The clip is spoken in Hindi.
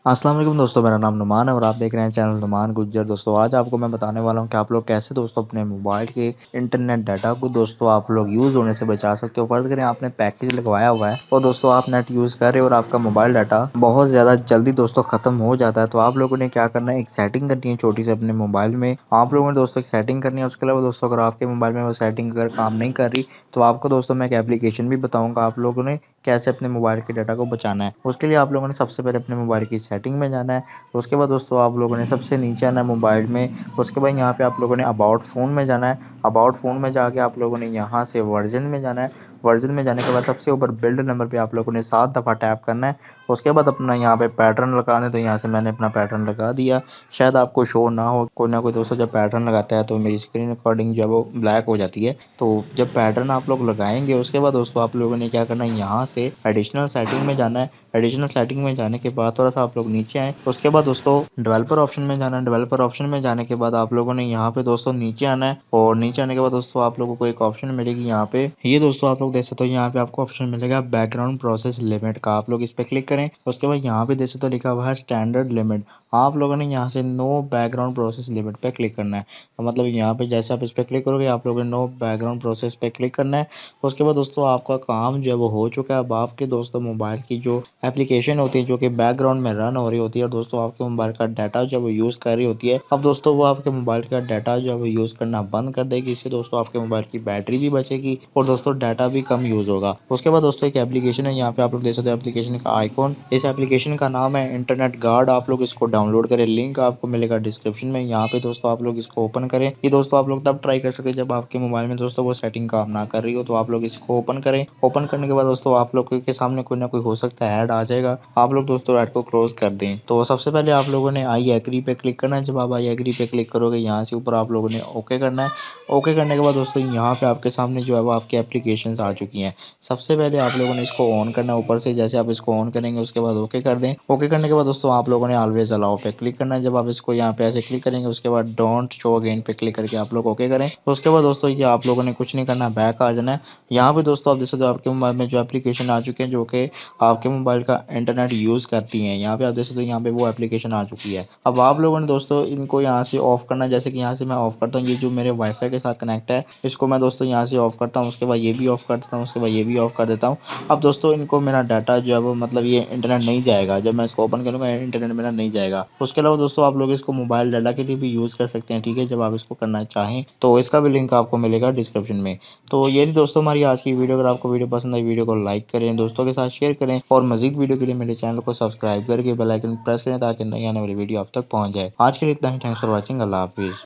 अस्सलाम वालेकुम दोस्तों, मेरा नाम नुमान है और आप देख रहे हैं चैनल नुमान गुज्जर। दोस्तों आज आपको मैं बताने वाला हूं कि आप लोग कैसे दोस्तों अपने मोबाइल के इंटरनेट डाटा को दोस्तों आप लोग यूज़ होने से बचा सकते हो। फ़र्ज़ करें आपने पैकेज लगवाया हुआ है और दोस्तों आप नेट यूज़ कर रहे हो और आपका मोबाइल डाटा बहुत ज़्यादा जल्दी दोस्तों ख़त्म हो जाता है, तो आप लोगों ने क्या करना है, एक सेटिंग करनी है छोटी सी अपने मोबाइल में। आप लोगों ने दोस्तों एक सेटिंग करनी है। उसके अलावा दोस्तों अगर आपके मोबाइल में वो सेटिंग अगर काम नहीं कर रही तो आपको दोस्तों मैं एक एप्लीकेशन भी बताऊँगा आप लोगों ने कैसे अपने मोबाइल के डाटा को बचाना है। उसके लिए आप लोगों ने सबसे पहले अपने मोबाइल की सेटिंग में जाना है। उसके बाद दोस्तों आप लोगों ने सबसे नीचे आना है मोबाइल में। उसके बाद यहाँ पे आप लोगों ने अबाउट फ़ोन में जाना है। अबाउट फ़ोन में जाके आप लोगों ने यहाँ से वर्जन में जाना है। वर्जन में जाने के बाद सबसे ऊपर बिल्ड नंबर पे आप लोगों ने 7 दफ़ा टैप करना है। उसके बाद अपना यहाँ पे पैटर्न लगाना है, तो यहाँ से मैंने अपना पैटर्न लगा दिया। शायद आपको शो ना हो, कोई ना कोई दोस्तों जब पैटर्न लगाता है तो मेरी स्क्रीन रिकॉर्डिंग जो है वो ब्लैक हो जाती है। तो जब पैटर्न आप लोग लगाएंगे उसके बाद दोस्तों आप लोगों ने क्या करना है, यहाँ से एडिशनल सेटिंग में जाना है। एडिशनल सेटिंग में जाने के बाद थोड़ा सा आप लोग नीचे आए। उसके बाद दोस्तों डेवलपर ऑप्शन में जाना है। डेवलपर ऑप्शन में जाने के बाद आप लोगों ने यहाँ पे दोस्तों नीचे आना है और नीचे आने के बाद दोस्तों आप लोगों को एक ऑप्शन मिलेगी यहाँ पे। ये दोस्तों आप लोग देख सकते हो, यहाँ पे आपको ऑप्शन मिलेगा बैकग्राउंड प्रोसेस लिमिट का। आप लोग इस पे क्लिक करें। उसके बाद यहाँ पे देख सकते हो लिखा हुआ है स्टैंडर्ड लिमिट। आप लोगों ने यहाँ से नो बैकग्राउंड प्रोसेस लिमिट पे क्लिक करना है। मतलब यहाँ पे जैसे आप इस पे क्लिक करोगे आप लोगों ने नो बैकग्राउंड प्रोसेस पे क्लिक करना है। उसके बाद दोस्तों आपका काम जो है वो हो चुका है। अब आपके दोस्तों मोबाइल की जो एप्लीकेशन होती है जो कि बैकग्राउंड में रन हो रही होती है और दोस्तों आपके मोबाइल का डाटा जो है वो यूज़ कर रही होती है, अब दोस्तों वो आपके मोबाइल का डाटा जो है वो यूज़ करना बंद कर देगी। इससे दोस्तों आपके मोबाइल की बैटरी भी बचेगी और दोस्तों डाटा भी कम यूज़ होगा। उसके बाद दोस्तों एक एप्लीकेशन है, यहाँ पे आप लोग देख सकते हो एप्लीकेशन का आइकॉन। इस एप्लीकेशन का नाम है इंटरनेट गार्ड। आप लोग इसको डाउनलोड करें, लिंक आपको मिलेगा डिस्क्रिप्शन में। यहाँ पे दोस्तों आप लोग इसको ओपन करें। ये दोस्तों आप लोग तब ट्राई कर सकते हैं जब आपके मोबाइल में दोस्तों वो सेटिंग काम ना कर रही हो, तो आप लोग इसको ओपन करें। ओपन करने के बाद दोस्तों आप लोग के सामने कोई ना कोई हो सकता है ऐड आ जाएगा। आप लोग दोस्तों ऐड को क्लोज कर दें। तो सबसे पहले आप लोगों ने आई एग्री पे क्लिक करना है। जब आप आई एग्री पे क्लिक करोगे यहाँ से ऊपर आप लोगों ने ओके करना है। ओके करने के बाद दोस्तों यहाँ पे आपके सामने जो है वो आपकी एप्लीकेशंस आ चुकी हैं। सबसे पहले आप लोगों ने इसको ऑन करना है ऊपर से। जैसे आप इसको ऑन करेंगे उसके बाद ओके कर दें। ओके करने के बाद दोस्तों आप लोगों ने ऑलवेज अलाउ पे क्लिक करना है। जब आप इसको यहाँ पे ऐसे क्लिक करेंगे उसके बाद डोंट शो अगेन पे क्लिक करके आप लोग ओके करें। उसके बाद दोस्तों ये आप लोगों ने कुछ नहीं करना, बैक आ जाना है। यहाँ पे दोस्तों आप देख सकते हो आपके मोबाइल में जो एप्लीकेशन आ चुके हैं जो कि आपके मोबाइल का इंटरनेट यूज़ करती हैं। यहाँ पे आप देख सकते हो यहाँ पे वो एप्लीकेशन आ चुकी है। अब आप लोगों ने दोस्तों इनको यहाँ से ऑफ करना है। जैसे कि यहाँ से मैं ऑफ करता हूँ, ये जो मेरे वाईफाई के साथ कनेक्ट है इसको मैं दोस्तों यहाँ से ऑफ करता हूँ। उसके बाद ये भी ऑफ कर देता हूँ, उसके बाद ये भी ऑफ कर देता हूँ। अब दोस्तों इनको मेरा डाटा जो है वो मतलब ये इंटरनेट नहीं जाएगा। जब मैं इसको ओपन करूँगा इंटरनेट मेरा नहीं जाएगा। उसके अलावा दोस्तों आप लोग इसको मोबाइल डाटा के लिए भी यूज़ कर सकते हैं, ठीक है, जब आप इसको करना चाहें तो इसका भी लिंक आपको मिलेगा डिस्क्रिप्शन में। तो ये थी दोस्तों हमारी आज की वीडियो। अगर आपको वीडियो पसंद आई वीडियो को लाइक करें, दोस्तों के साथ शेयर करें और मजीद वीडियो के लिए मेरे चैनल को सब्सक्राइब करके बेल आइकन प्रेस करें ताकि नई आने वाली वीडियो आप तक पहुंच जाए। आज के लिए इतना ही। Thanks for watching. अल्लाह हाफिज़।